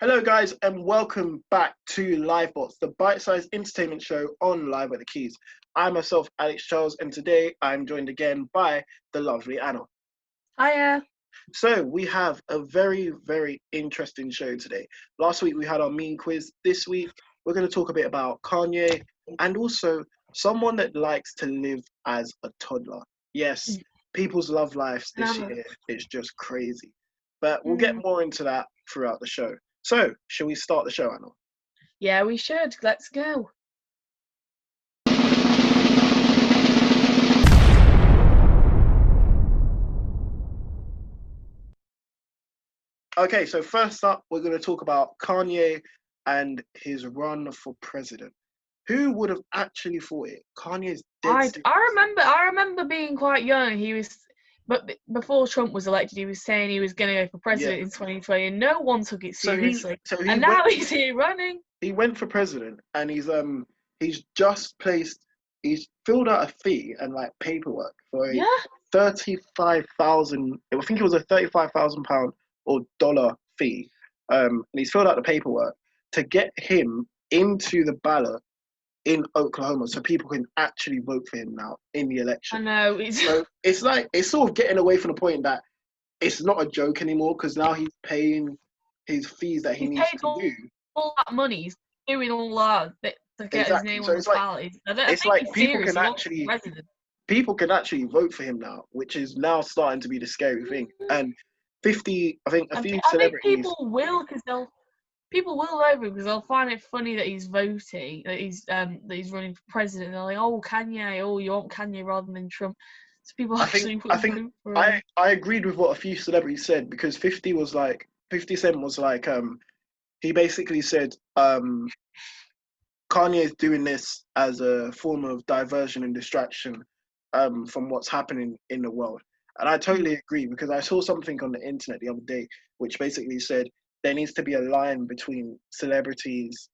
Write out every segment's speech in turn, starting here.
Hello, guys, and welcome back to LIVEBOX, the bite-sized entertainment show on Live at the Quays. I'm myself, Alex Charles, and today I'm joined again by the lovely Anna. Hiya. So we have a very, very interesting show today. Last week we had our mean quiz. This week we're going to talk a bit about Kanye and also someone that likes to live as a toddler. Yes, people's love lives this year is just crazy. But we'll get more into that throughout the show. So, shall we start the show, Anna? Yeah, we should. Let's go. Okay, so first up, we're going to talk about Kanye and his run for president. Who would have actually thought it? Kanye's dead. I remember being quite young. But before Trump was elected, he was saying he was going to go for president in 2020, and no one took it seriously. And now he's here running. He went for president, and he's filled out a fee and like paperwork for a 35,000. I think it was a £35,000 or dollar fee. And he's filled out the paperwork to get him into the ballot in Oklahoma, so people can actually vote for him now in the election. I know. So it's sort of getting away from the point that it's not a joke anymore, because now he's paying his fees that he needs to do. All that money, he's doing all that to get his name on the ballot. It's like people can actually vote for him now, which is now starting to be the scary thing. And a few celebrities. I think people will, because people will vote for him because they'll find it funny that he's voting, that he's running for president. And they're like, "Oh, Kanye! Oh, you want Kanye rather than Trump?" So people actually vote for him. I agreed with what a few celebrities said, because 50 Cent was like, he basically said, Kanye is doing this as a form of diversion and distraction from what's happening in the world. And I totally agree, because I saw something on the internet the other day which basically said there needs to be a line between celebrities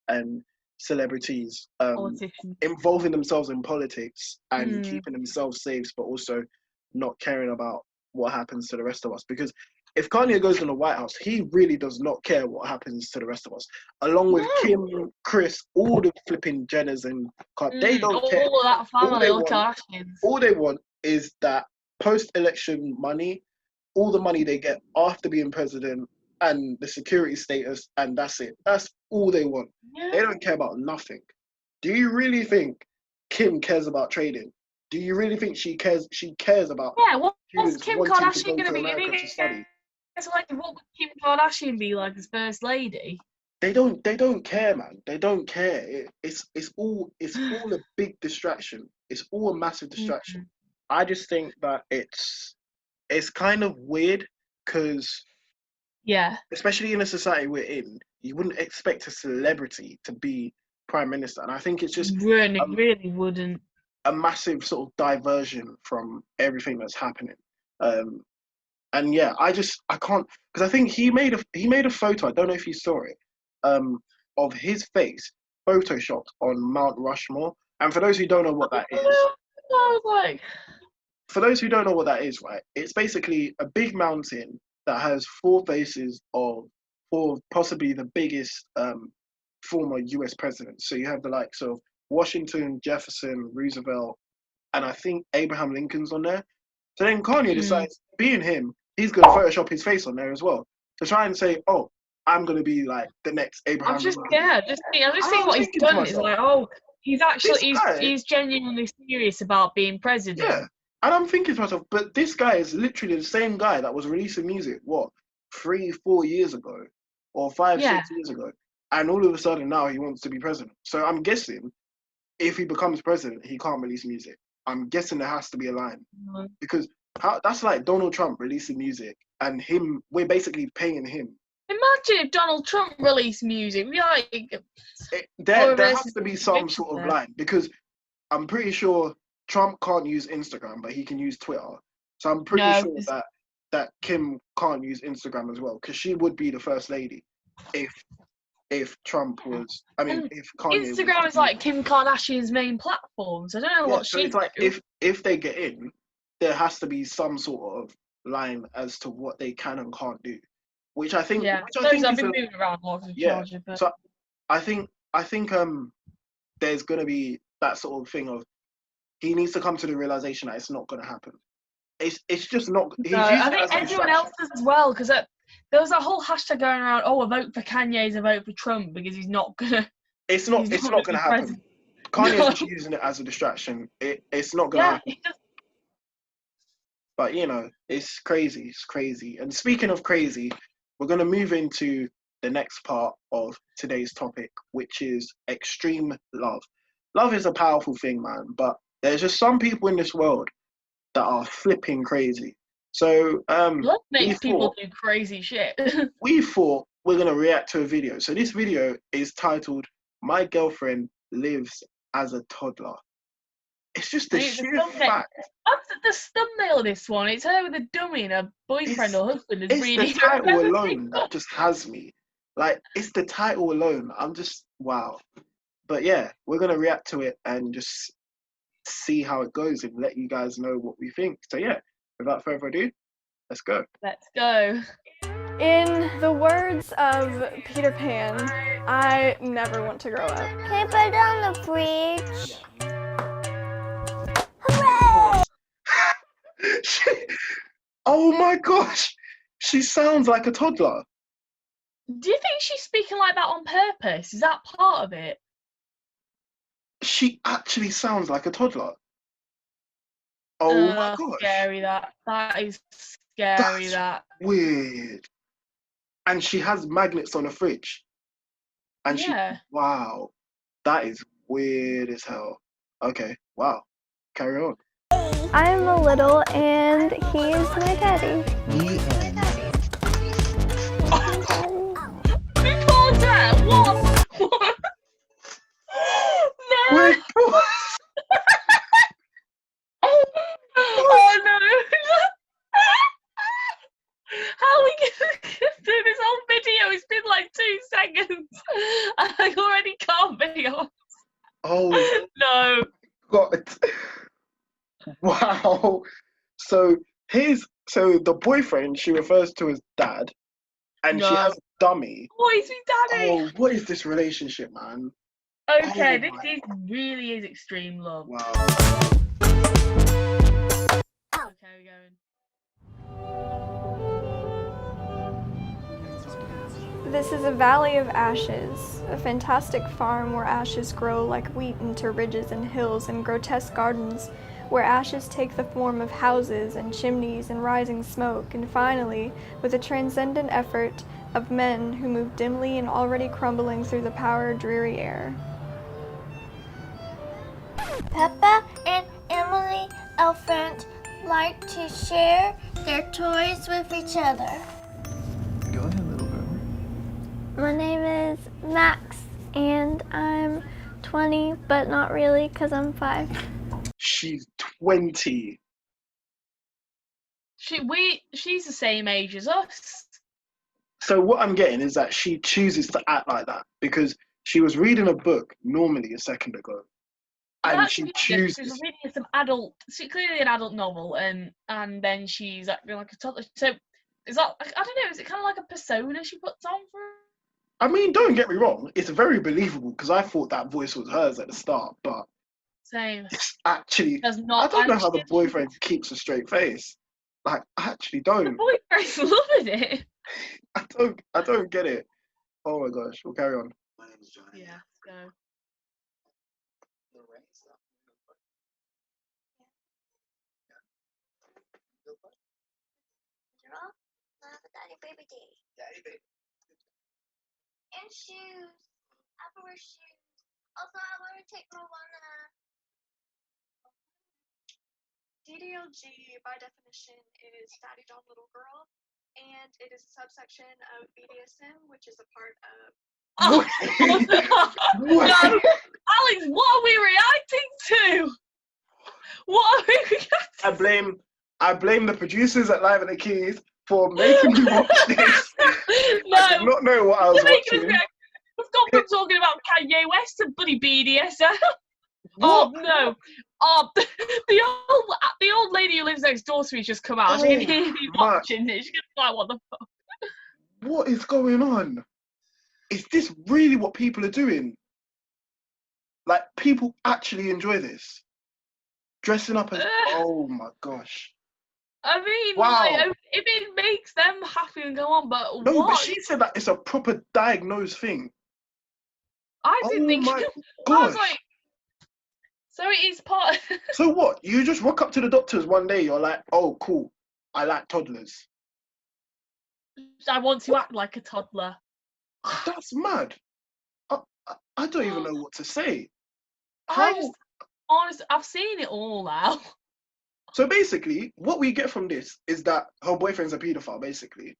involving themselves in politics and keeping themselves safe, but also not caring about what happens to the rest of us. Because if Kanye goes in the White House, he really does not care what happens to the rest of us. Along with Kim, Chris, all the flipping Jenners and they don't care. All that family, all they want is that post-election money, all the money they get after being president, and the security status, and that's it. That's all they want. Yeah. They don't care about nothing. Do you really think Kim cares about trading? Do you really think she cares about? Yeah, what's Kim Kardashian going to be? It's like, what would Kim Kardashian be like as first lady? They don't care, man. They don't care. It's all a big distraction. It's all a massive distraction. I just think that it's kind of weird, because especially in a society we're in, you wouldn't expect a celebrity to be prime minister, and I think it's just really wouldn't. A massive sort of diversion from everything that's happening. And yeah, I can't, because I think he made a photo, I don't know if you saw it, of his face photoshopped on Mount Rushmore. And for those who don't know what that is, right, it's basically a big mountain that has four faces of four, possibly the biggest former US presidents. So you have the likes of Washington, Jefferson, Roosevelt, and I think Abraham Lincoln's on there. So then Kanye decides, being him, he's going to Photoshop his face on there as well, to try and say, "Oh, I'm going to be like the next Abraham." I'm just seeing what he's done. Is like, oh, he's genuinely serious about being president. Yeah, and I'm thinking to myself, but this guy is literally the same guy that was releasing music 3-4 years ago, or 5-6 years ago, and all of a sudden now he wants to be president. So I'm guessing if he becomes president, he can't release music. I'm guessing there has to be a line, because that's like Donald Trump releasing music, and we're basically paying him. Imagine if Donald Trump released music. There has to be some sort of line, because I'm pretty sure Trump can't use Instagram, but he can use Twitter. So I'm pretty sure that Kim can't use Instagram as well, because she would be the first lady if Trump was. I mean, if Kanye Instagram is like Kim Kardashian's main platform. So I don't know what so it's like if they get in, there has to be some sort of line as to what they can and can't do. which I think, Yeah, which I think I've is been moving around lots of yeah. charger, but So I think there's gonna be that sort of thing of he needs to come to the realization that it's not gonna happen. It's just not. He's no, using I it think as a everyone distraction. else does as well, because there was a whole hashtag going around. Oh, a vote for Kanye is a vote for Trump because he's not gonna. It's He's not. It's not not gonna gonna be happen. president. Kanye's No. just using it as a distraction. It's not gonna Yeah, happen. But you know, it's crazy. It's crazy. And speaking of crazy, we're gonna move into the next part of today's topic, which is extreme love. Love is a powerful thing, man. But there's just some people in this world that are flipping crazy. So love we makes people thought do crazy shit. we're gonna react to a video. So this video is titled "My Girlfriend Lives as a Toddler." It's just the sheer fact. The thumbnail of this one, it's her with a dummy and her boyfriend or husband is It's reading the her title everything. alone that just has me. Like, it's the title alone. I'm just, wow. But yeah, we're going to react to it and just see how it goes and let you guys know what we think. So yeah, without further ado, let's go. Let's go. In the words of Peter Pan, I never want to grow up. Can I put it on the fridge? Hooray! Oh my gosh, she sounds like a toddler. Do you think she's speaking like that on purpose? Is that part of it? She actually sounds like a toddler. Oh my gosh. Scary that. That is scary That's weird. And she has magnets on the fridge. And yeah. Wow. That is weird as hell. Okay, wow. Carry on. I'm a little and he is my daddy. Before that, what? No. Wait, what? Oh no. How are we gonna do this whole video? It's been like 2 seconds. I already can't be on. Oh No. God. Wow. So the boyfriend she refers to as dad, and she has a dummy. What is his daddy? Oh, what is this relationship, man? Okay, Oh this my is really is extreme love. Wow. Okay, we're going. This is a valley of ashes, a fantastic farm where ashes grow like wheat into ridges and hills and grotesque gardens, where ashes take the form of houses and chimneys and rising smoke, and finally, with a transcendent effort, of men who move dimly and already crumbling through the power dreary air. Peppa and Emily Elfrant like to share their toys with each other. Go ahead, little girl. My name is Max, and I'm 20, but not really, because I'm 5. She's 20. She's the same age as us. So what I'm getting is that she chooses to act like that because she was reading a book normally a second ago, and That's she ridiculous. chooses. She's reading some adult, clearly an adult novel, and then she's acting like a toddler. So is that, I don't know, is it kind of like a persona she puts on for her? I mean, don't get me wrong, it's very believable because I thought that voice was hers at the start, but Same. it's actually. Does not. I don't know how the boyfriend keeps a straight face. Like, I actually The don't. boyfriend's loving it. I don't get it. Oh my gosh, we'll carry on. My name is Johnny. Yeah. So. Daddy baby day. Daddy baby. And shoes. I have to wear shoes. Also, I want to take Moana. DDLG, by definition, is Daddy Dog Little Girl, and it is a subsection of BDSM, which is a part of... Oh, What? no. Alex, what are we reacting to? What are we reacting I blame the producers at Live at the Quays for making me watch this. No. I did not know what I was watching. We've got them talking about Kanye West and bloody BDSM. What? Oh no! Oh, the old lady who lives next door to me's just come out. She can hear me watching it. She's gonna be like, "What the fuck?" What is going on? Is this really what people are doing? Like, people actually enjoy this? Dressing up as... Oh my gosh. I mean, Wow. like, if it makes them happy and go on, but No, what? but she said that it's a proper diagnosed thing. I didn't think. my I gosh. was like, so it is part. So what? You just walk up to the doctors one day, you're like, oh, cool, I like toddlers. I want to act like a toddler. That's mad. I don't even know what to say. Honestly, I've seen it all now. So basically, what we get from this is that her boyfriend's a paedophile, basically.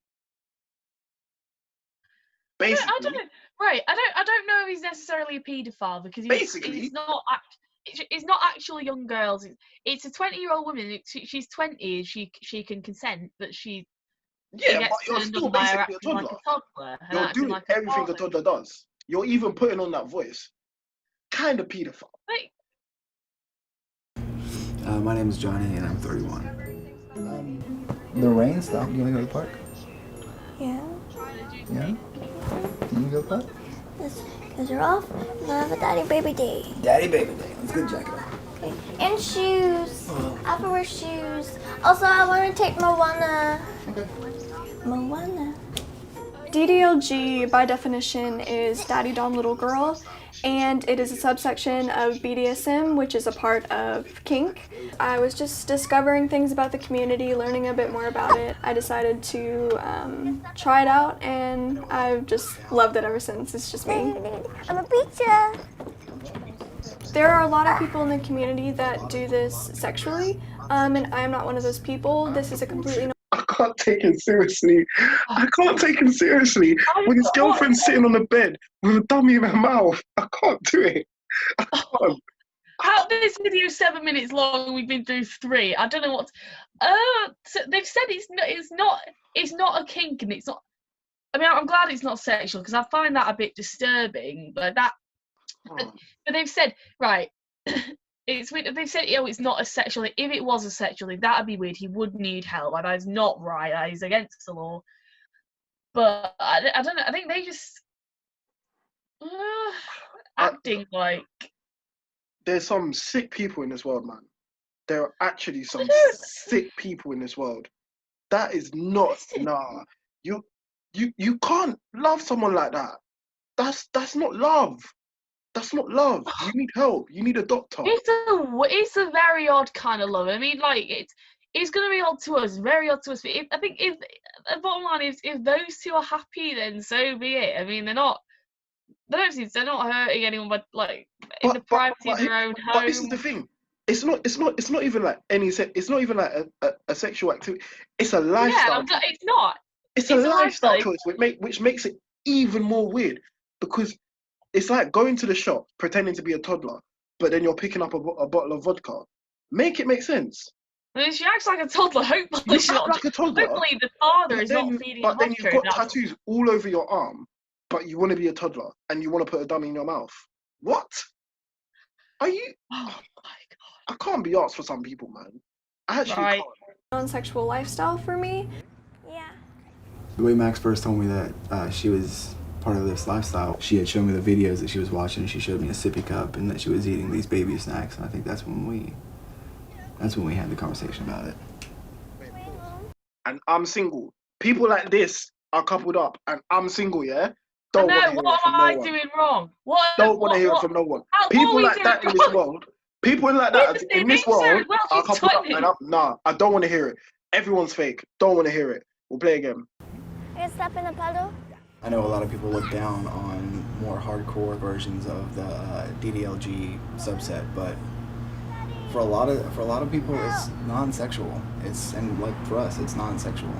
I don't know. Right, I don't know if he's necessarily a paedophile because it's not actually young girls. It's a 20-year-old woman. She's 20. She can consent, but she but you're still basically a toddler. Like a toddler. You're doing like everything a toddler does. You're even putting on that voice. Kind of paedophile. My name is Johnny and I'm 31. The rain stopped. You want to go to the park? Yeah. Yeah? Can you go to the park? Yes, because you're off. We're going to have a daddy baby day. Daddy baby day. Let's get jacket off. Okay. And shoes. I have to wear shoes. Also, I want to take Moana. Okay. Moana. DDLG, by definition, is Daddy Dom Little Girl, and it is a subsection of BDSM, which is a part of kink. I was just discovering things about the community, learning a bit more about it. I decided to try it out, and I've just loved it ever since. It's just me. I'm a pizza. There are a lot of people in the community that do this sexually, and I am not one of those people. This is a completely I can't take him seriously. I can't take him seriously. With his girlfriend sitting on the bed with a dummy in her mouth. I can't do it. I can't. How this video is 7 minutes long and we've been through 3. I don't know what. So they've said it's not a kink and it's not. I mean, I'm glad it's not sexual because I find that a bit disturbing. But they've said right. It's weird. They've said, it's not a sexual. If it was a sexual, that'd be weird. He would need help. That is not right. That is against the law. But I don't know. I think they just acting like. There's some sick people in this world, man. There are actually some sick people in this world. That is not nah. You can't love someone like that. That's not love. That's not love. You need help. You need a doctor. It's a very odd kind of love. I mean, like it's going to be odd to us, very odd to us. But I think if the bottom line is if those two are happy, then so be it. I mean, they're not hurting anyone, but like in the privacy of their own home. But this is the thing. It's not even like it's not even like a sexual activity. It's a lifestyle. Yeah, it's not. It's a lifestyle choice, which makes it even more weird because. It's like going to the shop, pretending to be a toddler, but then you're picking up a bottle of vodka. Make it make sense. I mean, she acts like a toddler. Hopefully, she's not like a toddler. Hopefully, the father is not feeding But then vodka. you've got tattoos all over your arm, but you want to be a toddler and you want to put a dummy in your mouth. What? Are you? Oh my god! I can't be asked for some people, man. I actually can't. Non-sexual lifestyle for me. Yeah. The way Max first told me that she was part of this lifestyle, she had shown me the videos that she was watching. She showed me a sippy cup and that she was eating these baby snacks, and I think that's when we had the conversation about it. And I'm single. People like this are coupled up, and I'm single. Yeah. What am I doing wrong? Don't want to hear it from no one. People like that in this world. People like that in this world are coupled up, and I don't want to hear it. Everyone's fake. Don't want to hear it. We'll play again. You step in a puddle? I know a lot of people look down on more hardcore versions of the DDLG subset, but for a lot of people, it's non-sexual. And like for us, it's non-sexual.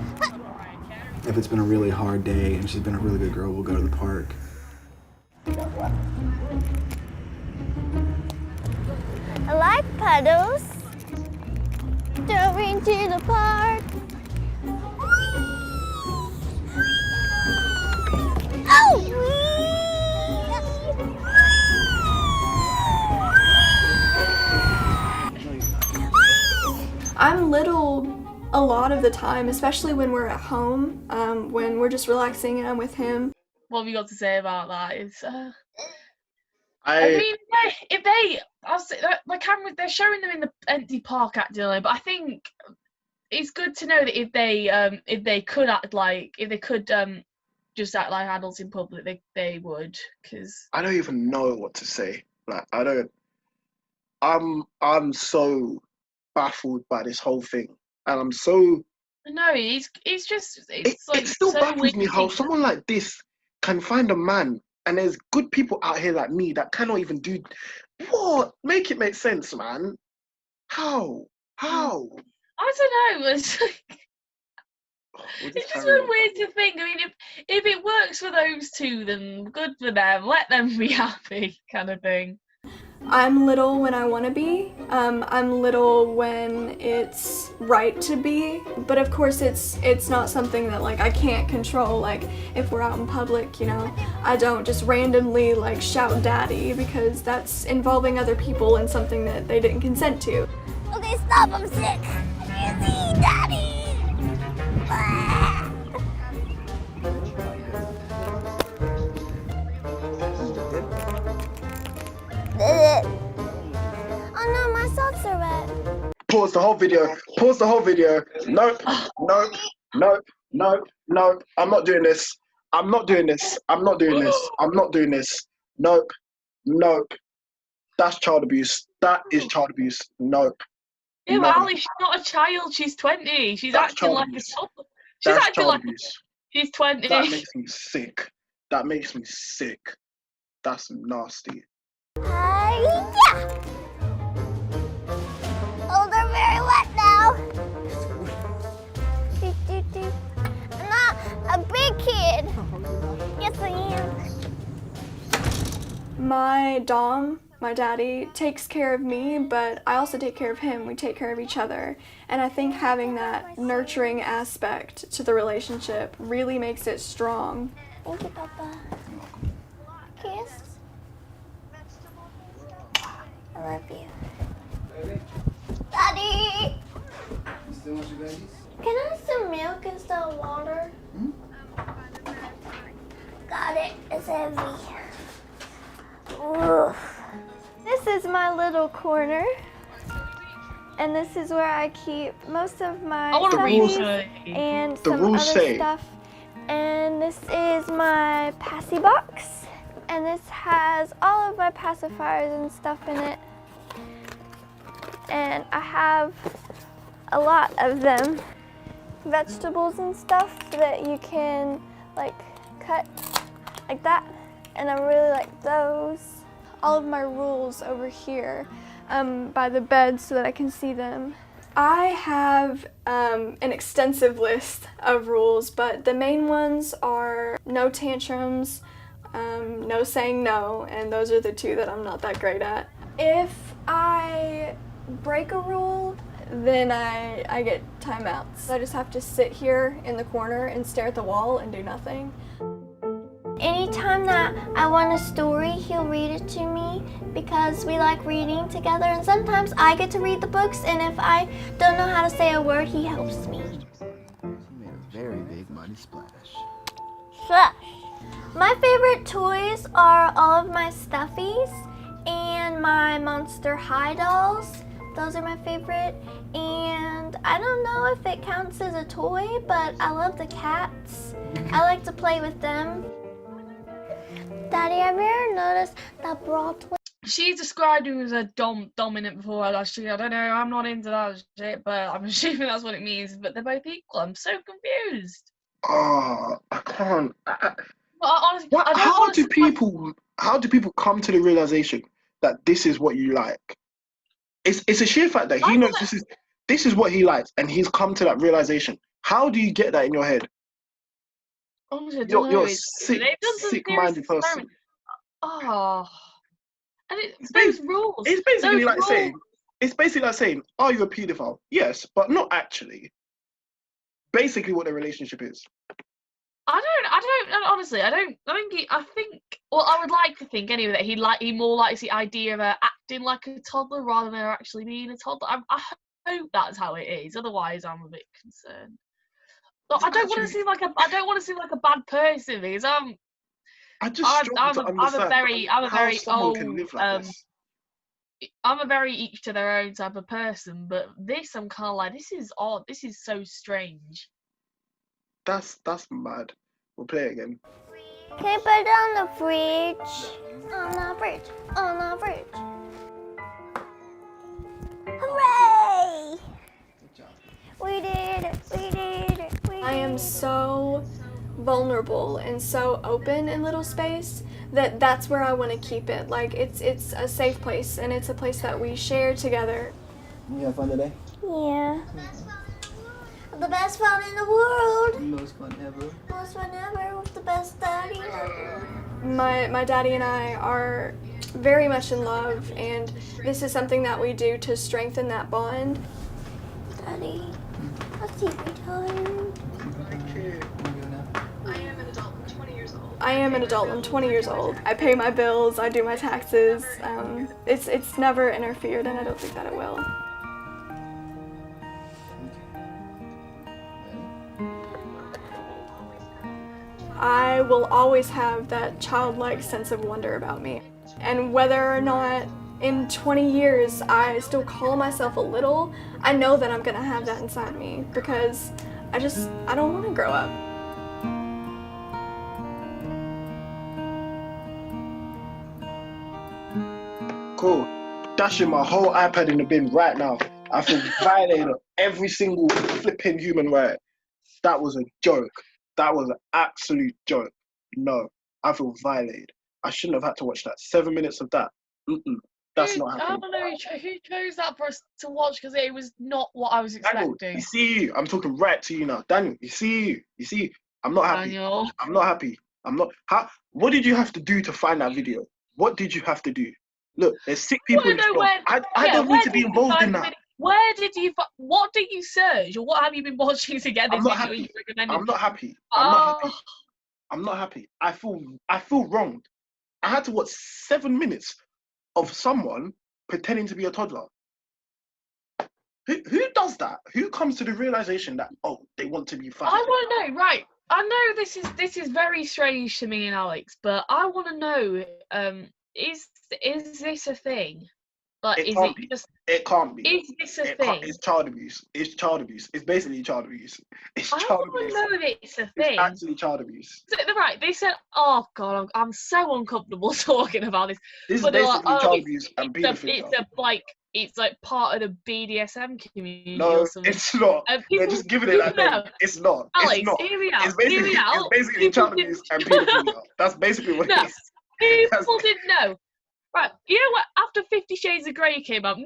If it's been a really hard day and she's been a really good girl, we'll go to the park. I like puddles. Going to the park. I'm a lot of the time, especially when we're at home, when we're just relaxing and I'm with him. What have you got to say about that? It's I I mean, I'll say the camera, they're showing them in the empty park at Dillon, but I think it's good to know that if they could just act like adults in public, they would, because I don't even know what to say. Like I'm so baffled by this whole thing, and I'm so. no, it's just It like still so baffles me weird. how someone like this can find a man, and there's good people out here like me that cannot even do. What? Make it make sense, man. How? How? I don't know. It's like, We'll it's just carry so on. weird to think. I mean, if it works for those two, then good for them. Let them be happy, kind of thing. I'm little when I want to be. I'm little when it's right to be. But of course, it's not something that like I can't control. Like if we're out in public, you know, I don't just randomly like shout "daddy" because that's involving other people in something that they didn't consent to. Okay, stop, I'm sick. Veasey, Daddy! Ah. Oh no, my socks are wet. Pause the whole video. Pause the whole video. Nope. Nope. Nope. Nope. Nope. I'm not doing this. I'm not doing this. I'm not doing this. I'm not doing this. Nope. Nope. That's child abuse. That is child abuse. Nope. Yeah, No. but Ali, she's not a child. She's 20. She's That's acting child like abuse. a toddler. She's That's acting child like abuse. she's 20. That makes me sick. That makes me sick. That's nasty. Hi-ya! Oh, they're very wet now. I'm not a big kid. Yes, I am. My dom, my daddy, takes care of me, but I also take care of him. We take care of each other. And I think having that nurturing aspect to the relationship really makes it strong. Thank you, Papa. Kiss. I love you. Daddy! You still want your babies? Can I have some milk instead of water? Got it. It's heavy. Oof. This is my little corner. And this is where I keep most of my I want to read selfies it. and The some rules other say- stuff. And this is my passy box. And this has all of my pacifiers and stuff in it. And I have a lot of them. Vegetables and stuff that you can like cut like that. And I really like those. All of my rules over here by the bed so that I can see them. I have an extensive list of rules, but the main ones are no tantrums, no saying no, and those are the two that I'm not that great at. If I break a rule, then I get timeouts. I just have to sit here in the corner and stare at the wall and do nothing. Anytime that I want a story, he'll read it to me because we like reading together, and sometimes I get to read the books, and if I don't know how to say a word, he helps me. She made a very big muddy splash. Shush. My favorite toys are all of my stuffies and my Monster High dolls. Those are my favorite, and I don't know if it counts as a toy, but I love the cats. I like to play with them. Daddy, have you ever noticed that Broadway? She described him as a dominant before last year. I don't know, I'm not into that shit, but I'm assuming that's what it means. But they're both equal. I'm so confused. Oh, I can't. Honestly, What? I don't How want do to- people come to the realization that this is what you like? It's a sheer fact that he knows this is what he likes, and he's come to that realization. How do you get that in your head? Honestly, I don't know. You're a They've done some sick-minded serious person. experiment. Oh, and It's those rules. It's basically those like rules, saying, are you a paedophile? Yes, but not actually. Basically, what the relationship is. I think. Well, I would like to think anyway that he more likes the idea of acting like a toddler rather than her actually being a toddler. I hope that's how it is. Otherwise, I'm a bit concerned. Look, I don't want to seem like a bad person because I'm I just struggle to understand I'm a how very someone old, can live like this. I'm a very each to their own type of person, but this I'm kind of like, this is odd. This is so strange. That's mad. We'll play it again. Can I put it on the fridge? On the fridge. On the fridge. Hooray! Good job. We did it. We did it. I am so vulnerable and so open in little space that's where I want to keep it. Like it's a safe place and it's a place that we share together. You have fun today? Yeah. The best fun in the world. Most fun ever. Most fun ever with the best daddy ever. My daddy and I are very much in love, and this is something that we do to strengthen that bond. Daddy, what's TV time? I am an adult. I'm 20 years old. I pay my bills. I do my taxes. It's never interfered, and I don't think that it will. I will always have that childlike sense of wonder about me. And whether or not in 20 years I still call myself a little, I know that I'm gonna have that inside me because I don't want to grow up. Cool. Dashing my whole iPad in the bin right now. I feel violated of every single flipping human right. That was a joke. That was an absolute joke. No, I feel violated. I shouldn't have had to watch that. 7 minutes of that. That's not happening. I don't know who chose that for us to watch because it was not what I was Daniel, expecting. you see you. I'm talking right to you now. Daniel, you see you. You see, I'm not happy. Daniel. I'm not happy. I'm not. What did you have to do to find that video? What did you have to do? Look, there's sick people in this world. I don't need to be involved in that. What did you search, or what have you been watching to get this I'm not video happy. you recommended? I'm not happy. I'm not happy. I feel wronged. I had to watch 7 minutes of someone pretending to be a toddler. Who does that? Who comes to the realization that they want to be fun? I want to know. Right, I know this is very strange to me and Alex, but I want to know. Is this a thing? Like, It can't be. Is this a thing? It's child abuse. It's child abuse. It's basically child abuse. It's I child want abuse. to know if it's a thing. It's actually child abuse. So, right, they said, oh God, I'm so uncomfortable talking about this. This is But they're basically like, child abuse and paedophilia. It's like part of the BDSM community No, or something. it's not. They're just giving it that name. It's not. Alex, it's not. hear me out. It's basically child abuse and paedophilia. That's basically what it is. People didn't know. Right, you know what? After 50 Shades of Grey came out,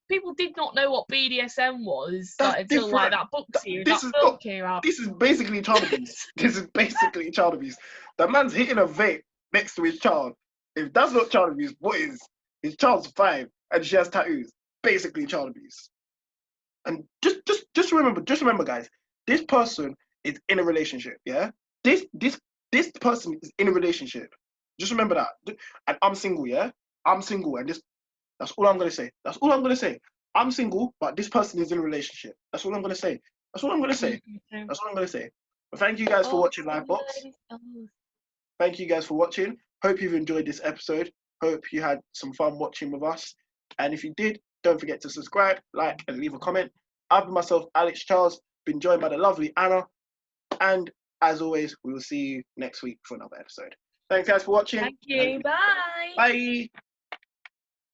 people did not know what BDSM was until like that book series, that film came out. This is basically child abuse. This is basically child abuse. The man's hitting a vape next to his child. If that's not child abuse, what is? His child's 5 and she has tattoos. Basically child abuse. And just remember, guys. This person is in a relationship. Yeah. This person is in a relationship. Just remember that. And I'm single, yeah? I'm single, and that's all I'm gonna say. That's all I'm gonna say. I'm single, but this person is in a relationship. That's all I'm gonna say. That's all I'm gonna say. That's all I'm gonna say. But thank you guys for watching LIVEBOX. Thank you guys for watching. Hope you've enjoyed this episode. Hope you had some fun watching with us. And if you did, don't forget to subscribe, like, and leave a comment. I've been myself, Alex Charles, been joined by the lovely Anna. And as always, we will see you next week for another episode. Thanks guys for watching. Thank you. Bye. Bye.